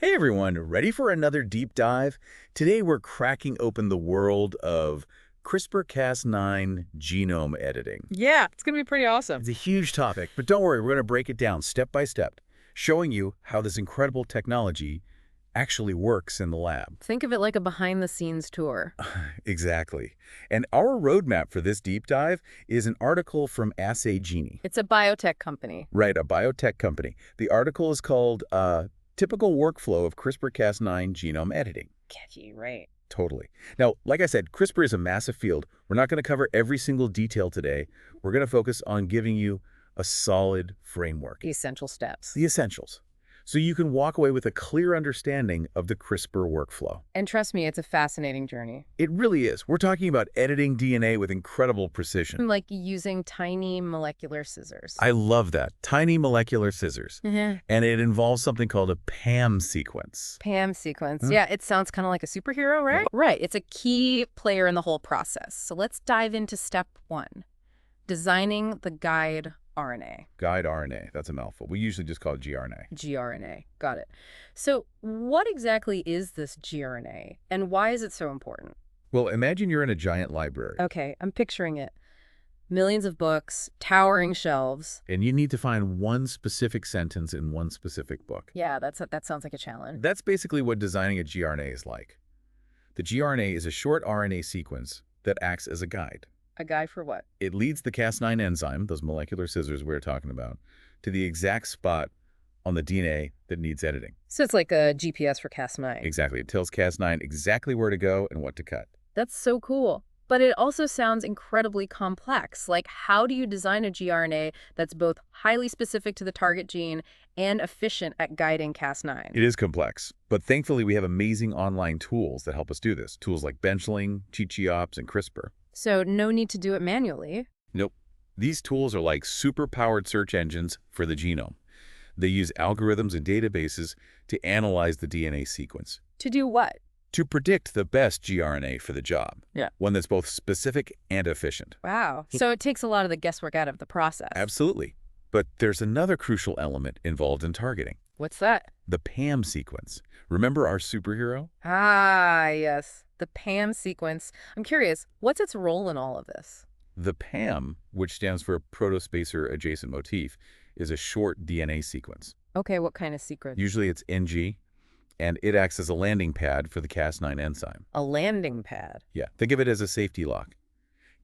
Hey everyone, ready for another deep dive? Today we're cracking open the world of CRISPR-Cas9 genome editing. Yeah, it's going to be pretty awesome. It's a huge topic, but don't worry, we're going to break it down step by step, showing you how this incredible technology actually works in the lab. Think of it like a behind-the-scenes tour. Exactly. And our roadmap for this deep dive is an article from Assay Genie. It's a biotech company. Right, a biotech company. The article is called Typical Workflow of CRISPR-Cas9 Genome Editing. Catchy, right? Totally. Now, like I said, CRISPR is a massive field. We're not going to cover every single detail today. We're going to focus on giving you a solid framework. The essential steps. The essentials. So you can walk away with a clear understanding of the CRISPR workflow. And trust me, it's a fascinating journey. It really is. We're talking about editing DNA with incredible precision. Like using tiny molecular scissors. I love that. Tiny molecular scissors. Mm-hmm. And it involves something called a PAM sequence. PAM sequence. Huh? Yeah, it sounds kind of like a superhero, right? Right. It's a key player in the whole process. So let's dive into step one, designing the guide RNA. Guide RNA. That's a mouthful. We usually just call it gRNA. gRNA. Got it. So what exactly is this gRNA, and why is it so important? Well, imagine you're in a giant library. Okay, I'm picturing it. Millions of books, towering shelves. And you need to find one specific sentence in one specific book. Yeah, that sounds like a challenge. That's basically what designing a gRNA is like. The gRNA is a short RNA sequence that acts as a guide. A guide for what? It leads the Cas9 enzyme, those molecular scissors we were talking about, to the exact spot on the DNA that needs editing. So it's like a GPS for Cas9. Exactly. It tells Cas9 exactly where to go and what to cut. That's so cool. But it also sounds incredibly complex. Like, how do you design a gRNA that's both highly specific to the target gene and efficient at guiding Cas9? It is complex, but thankfully we have amazing online tools that help us do this. Tools like Benchling, CHOPCHOP, and CRISPR. So no need to do it manually. Nope. These tools are like super-powered search engines for the genome. They use algorithms and databases to analyze the DNA sequence. To do what? To predict the best gRNA for the job. Yeah. One that's both specific and efficient. Wow. So it takes a lot of the guesswork out of the process. Absolutely. But there's another crucial element involved in targeting. What's that? The PAM sequence. Remember our superhero? Ah, yes. The PAM sequence. I'm curious, what's its role in all of this? The PAM, which stands for protospacer adjacent motif, is a short DNA sequence. Okay, what kind of sequence? Usually it's NG, and it acts as a landing pad for the Cas9 enzyme. A landing pad. Yeah, think of it as a safety lock.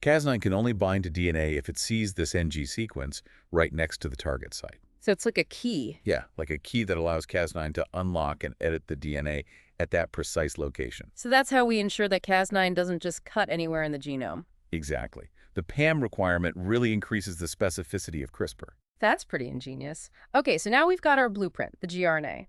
Cas9 can only bind to DNA if it sees this NG sequence right next to the target site. So it's like a key. Yeah, like a key that allows Cas9 to unlock and edit the DNA at that precise location. So that's how we ensure that Cas9 doesn't just cut anywhere in the genome. Exactly. The PAM requirement really increases the specificity of CRISPR. That's pretty ingenious. Okay, so now we've got our blueprint, the gRNA.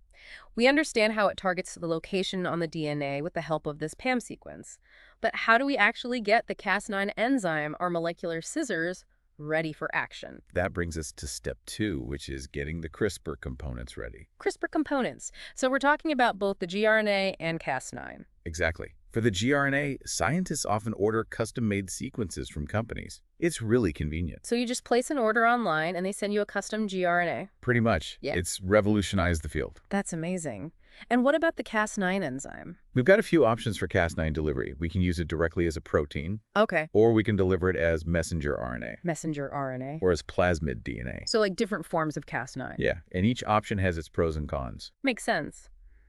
We understand how it targets the location on the DNA with the help of this PAM sequence. But how do we actually get the Cas9 enzyme, or molecular scissors, ready for action? That brings us to step 2, which is getting the CRISPR components ready. CRISPR components. So we're talking about both the gRNA and Cas9. Exactly. For the gRNA, scientists often order custom-made sequences from companies. It's really convenient. So you just place an order online and they send you a custom gRNA? Pretty much. Yeah. It's revolutionized the field. That's amazing. And what about the Cas9 enzyme? We've got a few options for Cas9 delivery. We can use it directly as a protein, Okay. or we can deliver it as messenger RNA, Messenger RNA. or as plasmid DNA. So like different forms of Cas9. Yeah, and each option has its pros and cons. Makes sense.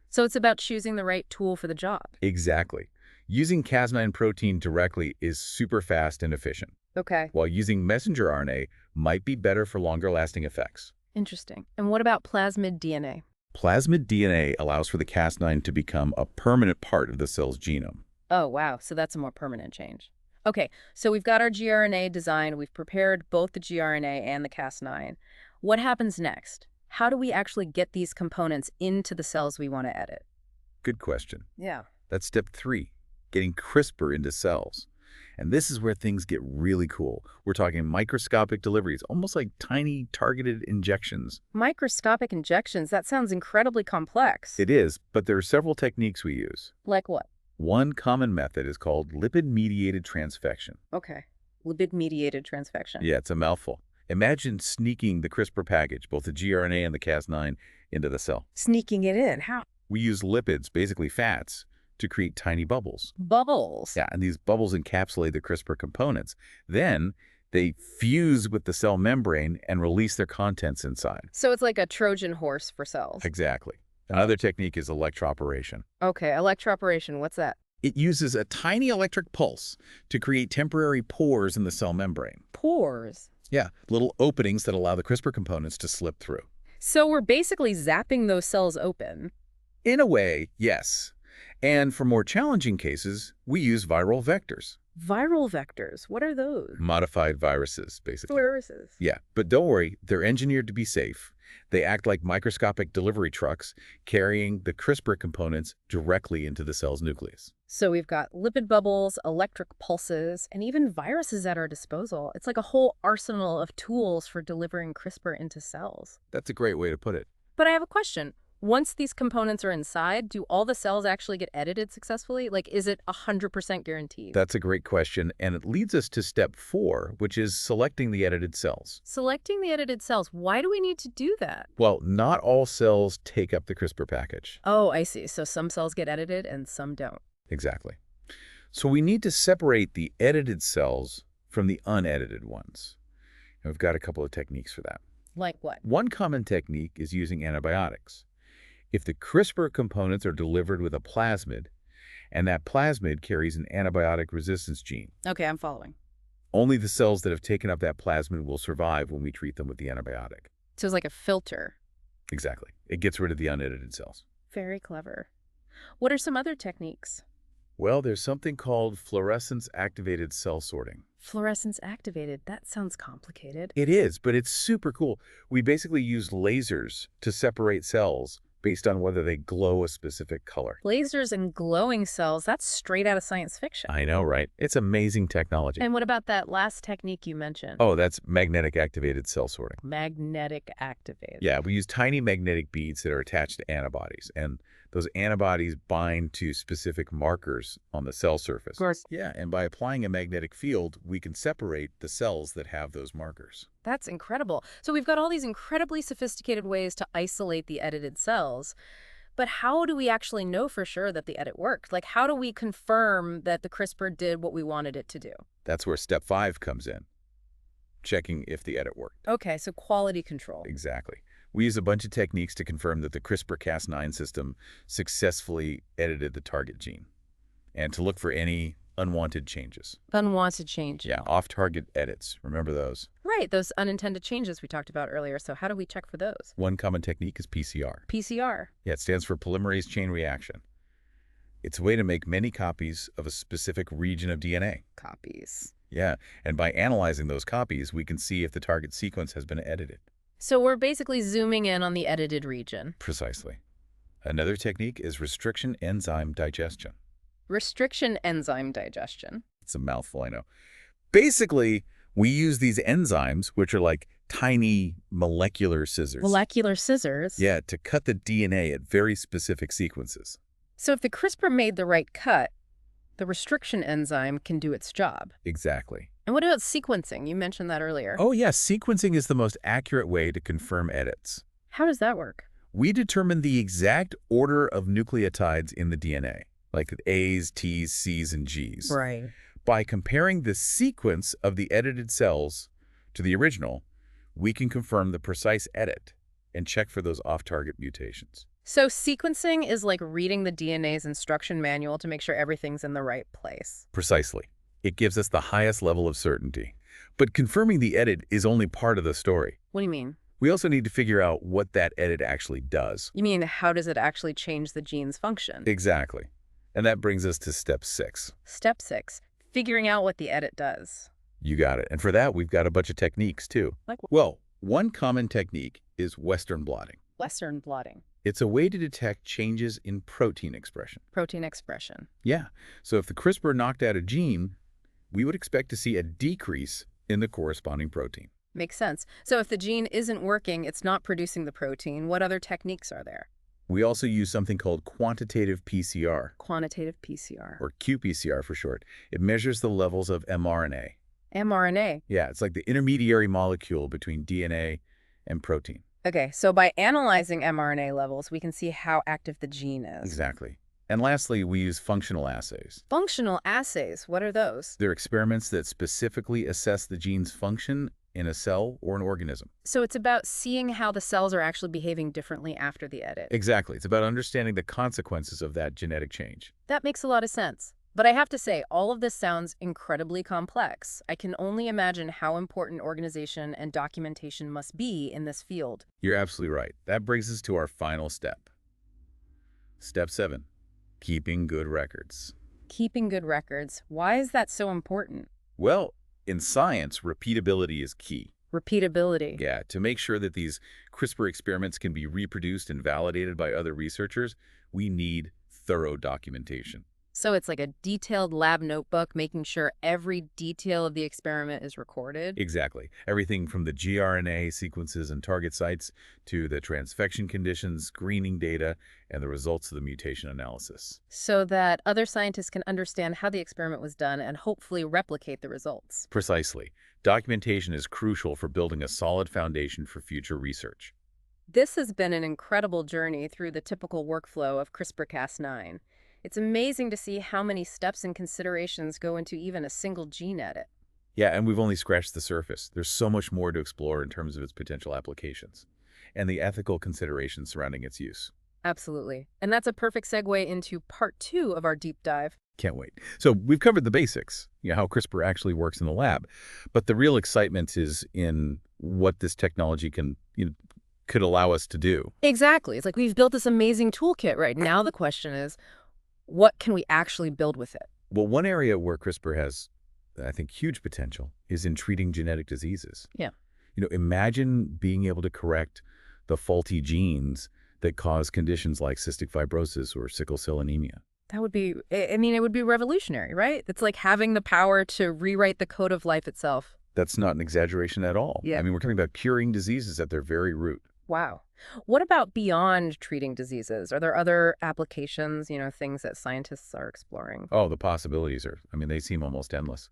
So it's about choosing the right tool for the job. Exactly. Using Cas9 protein directly is super fast and efficient, Okay. while using messenger RNA might be better for longer-lasting effects. Interesting. And what about plasmid DNA? Plasmid DNA allows for the Cas9 to become a permanent part of the cell's genome. Oh, wow. So that's a more permanent change. Okay, so we've got our gRNA design. We've prepared both the gRNA and the Cas9. What happens next? How do we actually get these components into the cells we want to edit? Good question. Yeah. That's step 3, getting CRISPR into cells. And this is where things get really cool. We're talking microscopic deliveries, almost like tiny targeted injections. Microscopic injections, that sounds incredibly complex. It is, but there are several techniques we use. Like what? One common method is called lipid-mediated transfection. Okay. Lipid-mediated transfection. Yeah, it's a mouthful. Imagine sneaking the CRISPR package, both the gRNA and the Cas9, into the cell. Sneaking it in. How? We use lipids, basically fats, to create tiny bubbles. Bubbles. Yeah, and these bubbles encapsulate the CRISPR components. Then they fuse with the cell membrane and release their contents inside. So it's like a Trojan horse for cells. Exactly. Another technique is electroporation. Okay, electroporation, what's that? It uses a tiny electric pulse to create temporary pores in the cell membrane. Pores. Yeah, little openings that allow the CRISPR components to slip through. So we're basically zapping those cells open. In a way, yes. And for more challenging cases, we use viral vectors. Viral vectors, what are those? Modified viruses, basically. Viruses. Yeah, but don't worry, they're engineered to be safe. They act like microscopic delivery trucks, carrying the CRISPR components directly into the cell's nucleus. So we've got lipid bubbles, electric pulses, and even viruses at our disposal. It's like a whole arsenal of tools for delivering CRISPR into cells. That's a great way to put it. But I have a question. Once these components are inside, do all the cells actually get edited successfully? Like, is it 100% guaranteed? That's a great question, and it leads us to step 4, which is selecting the edited cells. Selecting the edited cells, why do we need to do that? Well, not all cells take up the CRISPR package. Oh, I see. So some cells get edited and some don't. Exactly. So we need to separate the edited cells from the unedited ones. And we've got a couple of techniques for that. Like what? One common technique is using antibiotics. If the CRISPR components are delivered with a plasmid, and that plasmid carries an antibiotic resistance gene, Okay, I'm following. only the cells that have taken up that plasmid will survive when we treat them with the antibiotic. So it's like a filter. Exactly. It gets rid of the unedited cells. Very clever. What are some other techniques? Well, there's something called fluorescence-activated cell sorting. Fluorescence activated. That sounds complicated. It is, but it's super cool. We basically use lasers to separate cells based on whether they glow a specific color. Lasers and glowing cells, that's straight out of science fiction. I know, right? It's amazing technology. And what about that last technique you mentioned? Oh, that's magnetic activated cell sorting. Magnetic activated. Yeah, we use tiny magnetic beads that are attached to antibodies, and those antibodies bind to specific markers on the cell surface. Of course. Yeah, and by applying a magnetic field, we can separate the cells that have those markers. That's incredible. So we've got all these incredibly sophisticated ways to isolate the edited cells. But how do we actually know for sure that the edit worked? Like, how do we confirm that the CRISPR did what we wanted it to do? That's where step 5 comes in, checking if the edit worked. Okay, so quality control. Exactly. We use a bunch of techniques to confirm that the CRISPR-Cas9 system successfully edited the target gene, and to look for any unwanted changes. Unwanted change. Yeah, off-target edits. Remember those? Right, those unintended changes we talked about earlier. So how do we check for those? One common technique is PCR. PCR. Yeah, it stands for polymerase chain reaction. It's a way to make many copies of a specific region of DNA. Copies. Yeah, and by analyzing those copies, we can see if the target sequence has been edited. So we're basically zooming in on the edited region. Precisely. Another technique is restriction enzyme digestion. Restriction enzyme digestion. It's a mouthful, I know. Basically, we use these enzymes, which are like tiny molecular scissors. Molecular scissors. Yeah, to cut the DNA at very specific sequences. So if the CRISPR made the right cut, the restriction enzyme can do its job. Exactly. And what about sequencing? You mentioned that earlier. Oh, yeah, sequencing is the most accurate way to confirm edits. How does that work? We determine the exact order of nucleotides in the DNA, like A's, T's, C's, and G's. Right. By comparing the sequence of the edited cells to the original, we can confirm the precise edit and check for those off-target mutations. So sequencing is like reading the DNA's instruction manual to make sure everything's in the right place. Precisely. It gives us the highest level of certainty. But confirming the edit is only part of the story. What do you mean? We also need to figure out what that edit actually does. You mean, how does it actually change the gene's function? Exactly. And that brings us to step 6. Step 6, figuring out what the edit does. You got it. And for that, we've got a bunch of techniques, too. Like Well, one common technique is Western blotting. Western blotting. It's a way to detect changes in protein expression. Protein expression. Yeah. So if the CRISPR knocked out a gene, we would expect to see a decrease in the corresponding protein. Makes sense. So if the gene isn't working, it's not producing the protein, what other techniques are there? We also use something called quantitative PCR, Quantitative PCR. or qPCR for short. It measures the levels of mRNA. mRNA. Yeah, it's like the intermediary molecule between DNA and protein. Okay, so by analyzing mRNA levels, we can see how active the gene is. Exactly. And lastly, we use functional assays. Functional assays, what are those? They're experiments that specifically assess the gene's function in a cell or an organism. So it's about seeing how the cells are actually behaving differently after the edit. Exactly. It's about understanding the consequences of that genetic change. That makes a lot of sense. But I have to say, all of this sounds incredibly complex. I can only imagine how important organization and documentation must be in this field. You're absolutely right. That brings us to our final step. Step 7, keeping good records. Keeping good records, why is that so important? Well, in science, repeatability is key. Repeatability. Yeah, to make sure that these CRISPR experiments can be reproduced and validated by other researchers, we need thorough documentation. So it's like a detailed lab notebook, making sure every detail of the experiment is recorded. Exactly. Everything from the gRNA sequences and target sites to the transfection conditions, screening data, and the results of the mutation analysis. So that other scientists can understand how the experiment was done and hopefully replicate the results. Precisely. Documentation is crucial for building a solid foundation for future research. This has been an incredible journey through the typical workflow of CRISPR-Cas9. It's amazing to see how many steps and considerations go into even a single gene edit. Yeah, and we've only scratched the surface. There's so much more to explore in terms of its potential applications and the ethical considerations surrounding its use. Absolutely. And that's a perfect segue into part 2 of our deep dive. Can't wait. So we've covered the basics, how CRISPR actually works in the lab, but the real excitement is in what this technology could allow us to do. Exactly. It's like we've built this amazing toolkit right now. The question is, what can we actually build with it? Well, one area where CRISPR has, I think, huge potential is in treating genetic diseases. Yeah. Imagine being able to correct the faulty genes that cause conditions like cystic fibrosis or sickle cell anemia. That would be, it would be revolutionary, right? It's like having the power to rewrite the code of life itself. That's not an exaggeration at all. Yeah. We're talking about curing diseases at their very root. Wow. What about beyond treating diseases? Are there other applications, things that scientists are exploring? Oh, the possibilities they seem almost endless.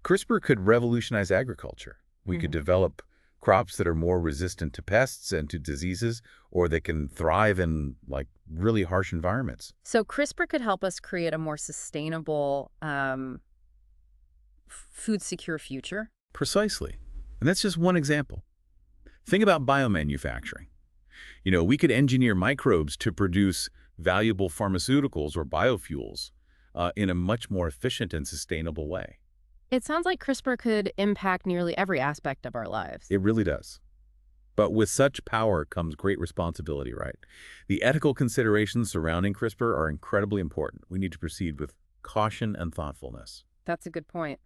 CRISPR could revolutionize agriculture. We could develop crops that are more resistant to pests and to diseases, or they can thrive in really harsh environments. So CRISPR could help us create a more sustainable, food-secure future? Precisely. And that's just one example. Think about biomanufacturing. We could engineer microbes to produce valuable pharmaceuticals or biofuels in a much more efficient and sustainable way. It sounds like CRISPR could impact nearly every aspect of our lives. It really does. But with such power comes great responsibility, right? The ethical considerations surrounding CRISPR are incredibly important. We need to proceed with caution and thoughtfulness. That's a good point.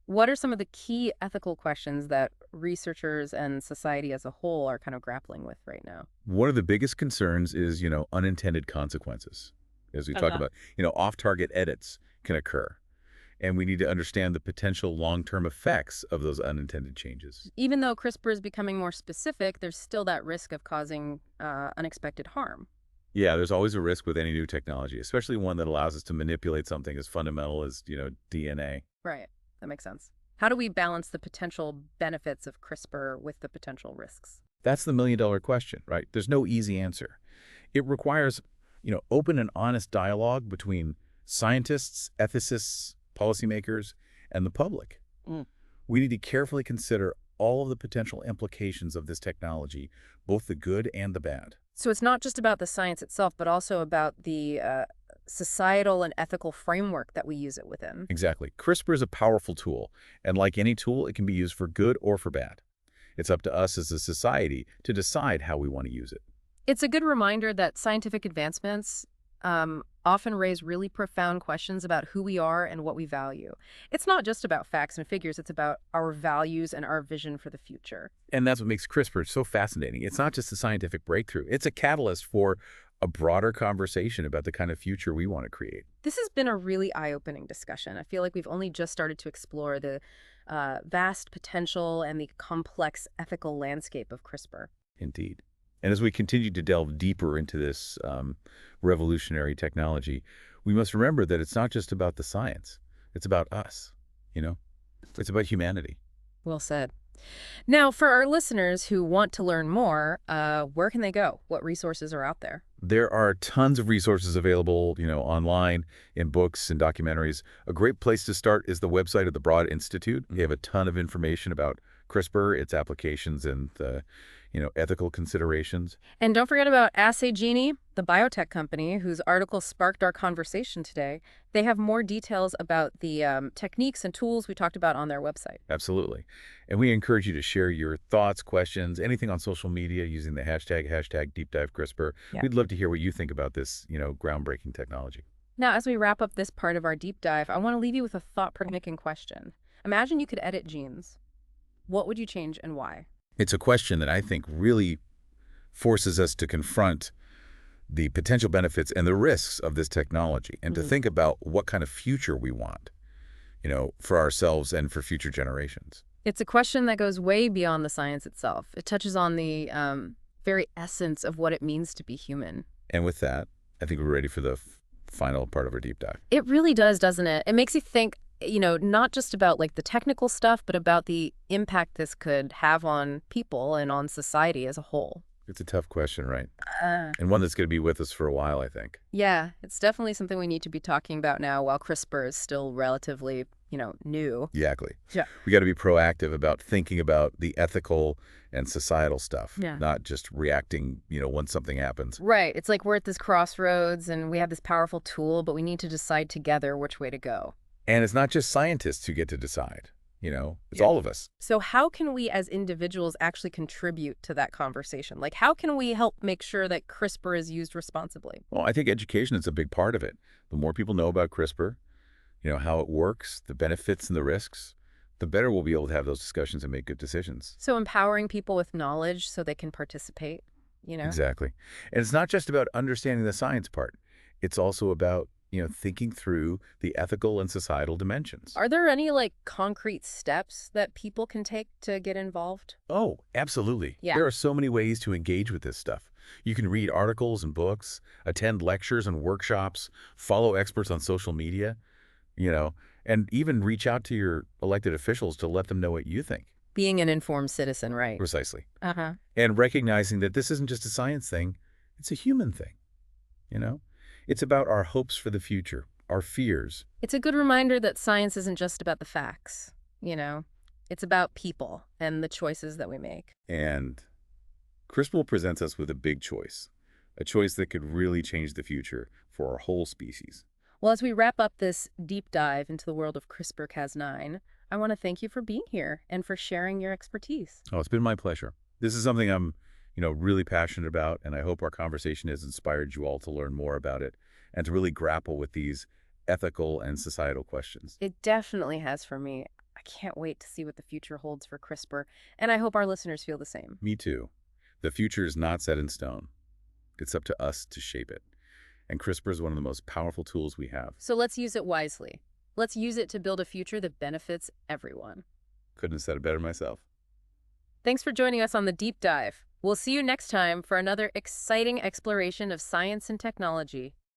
What are some of the key ethical questions that researchers and society as a whole are kind of grappling with right now? One of the biggest concerns is, unintended consequences. As we talked about, off-target edits can occur. And we need to understand the potential long-term effects of those unintended changes. Even though CRISPR is becoming more specific, there's still that risk of causing unexpected harm. Yeah, there's always a risk with any new technology, especially one that allows us to manipulate something as fundamental as, DNA. Right. That makes sense. How do we balance the potential benefits of CRISPR with the potential risks? That's the million-dollar question, right? There's no easy answer. It requires, open and honest dialogue between scientists, ethicists, policymakers, and the public. We need to carefully consider all of the potential implications of this technology, both the good and the bad. So it's not just about the science itself, but also about the societal and ethical framework that we use it within. Exactly. CRISPR is a powerful tool, and like any tool, it can be used for good or for bad. It's up to us as a society to decide how we want to use it. It's a good reminder that scientific advancements often raise really profound questions about who we are and what we value. It's not just about facts and figures, it's about our values and our vision for the future. And that's what makes CRISPR so fascinating. It's not just a scientific breakthrough. It's a catalyst for a broader conversation about the kind of future we want to create. This has been a really eye-opening discussion. I feel like we've only just started to explore the vast potential and the complex ethical landscape of CRISPR. Indeed. And as we continue to delve deeper into this revolutionary technology, we must remember that it's not just about the science. It's about us, It's about humanity. Well said. Now, for our listeners who want to learn more, where can they go? What resources are out there? There are tons of resources available, online, in books and documentaries. A great place to start is the website of the Broad Institute. They have a ton of information about CRISPR, its applications, and the, ethical considerations. And don't forget about Assay Genie, the biotech company whose article sparked our conversation today. They have more details about the techniques and tools we talked about on their website. Absolutely. And we encourage you to share your thoughts, questions, anything on social media using the hashtag #DeepDiveCRISPR. Yeah. We'd love to hear what you think about this, groundbreaking technology. Now, as we wrap up this part of our deep dive, I want to leave you with a thought-provoking question. Imagine you could edit genes. What would you change and why? It's a question that I think really forces us to confront the potential benefits and the risks of this technology and to think about what kind of future we want, for ourselves and for future generations. It's a question that goes way beyond the science itself. It touches on the very essence of what it means to be human. And with that, I think we're ready for the final part of our deep dive. It really does, doesn't it? It makes you think, not just about like the technical stuff, but about the impact this could have on people and on society as a whole. It's a tough question, right? And one that's going to be with us for a while, I think. Yeah, it's definitely something we need to be talking about now while CRISPR is still relatively, new. Exactly. Yeah. We got to be proactive about thinking about the ethical and societal stuff, not just reacting, when something happens. Right. It's like we're at this crossroads and we have this powerful tool, but we need to decide together which way to go. And it's not just scientists who get to decide, it's all of us. So how can we as individuals actually contribute to that conversation? Like, how can we help make sure that CRISPR is used responsibly? Well, I think education is a big part of it. The more people know about CRISPR, how it works, the benefits and the risks, the better we'll be able to have those discussions and make good decisions. So empowering people with knowledge so they can participate, Exactly. And it's not just about understanding the science part. It's also about, thinking through the ethical and societal dimensions. Are there any, concrete steps that people can take to get involved? Oh, absolutely. Yeah. There are so many ways to engage with this stuff. You can read articles and books, attend lectures and workshops, follow experts on social media, and even reach out to your elected officials to let them know what you think. Being an informed citizen, right? Precisely. Uh-huh. And recognizing that this isn't just a science thing, it's a human thing, It's about our hopes for the future, our fears. It's a good reminder that science isn't just about the facts, It's about people and the choices that we make. And CRISPR presents us with a big choice, a choice that could really change the future for our whole species. Well, as we wrap up this deep dive into the world of CRISPR-Cas9, I want to thank you for being here and for sharing your expertise. Oh, it's been my pleasure. This is something I'm, really passionate about, and I hope our conversation has inspired you all to learn more about it and to really grapple with these ethical and societal questions. It definitely has for me. I can't wait to see what the future holds for CRISPR, and I hope our listeners feel the same. Me too. The future is not set in stone. It's up to us to shape it. And CRISPR is one of the most powerful tools we have. So let's use it wisely. Let's use it to build a future that benefits everyone. Couldn't have said it better myself. Thanks for joining us on the Deep Dive. We'll see you next time for another exciting exploration of science and technology.